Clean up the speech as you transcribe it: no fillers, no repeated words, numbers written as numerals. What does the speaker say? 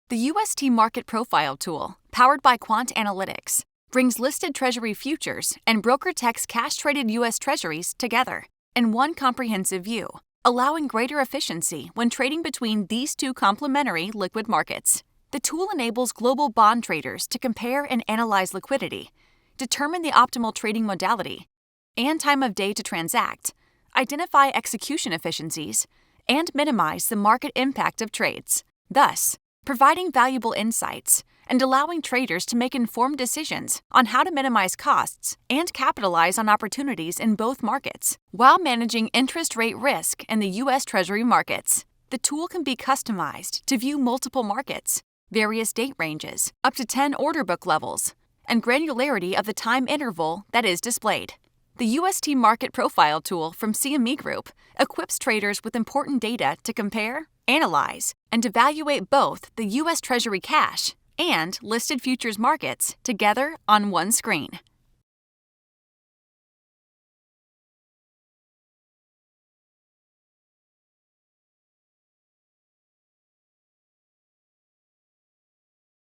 The UST Market Profile tool, powered by Quant Analytics, brings listed Treasury futures and BrokerTec's cash-traded U.S. Treasuries together in one comprehensive view, allowing greater efficiency when trading between these two complementary liquid markets. The tool enables global bond traders to compare and analyze liquidity, determine the optimal trading modality and time of day to transact, identify execution efficiencies, and minimize the market impact of trades, thus providing valuable insights and allowing traders to make informed decisions on how to minimize costs and capitalize on opportunities in both markets while managing interest rate risk in the U.S. Treasury markets. The tool can be customized to view multiple markets, various date ranges, up to 10 order book levels, and granularity of the time interval that is displayed. The UST Market Profile tool from CME Group equips traders with important data to compare, analyze, and evaluate both the U.S. Treasury cash and listed futures markets together on one screen.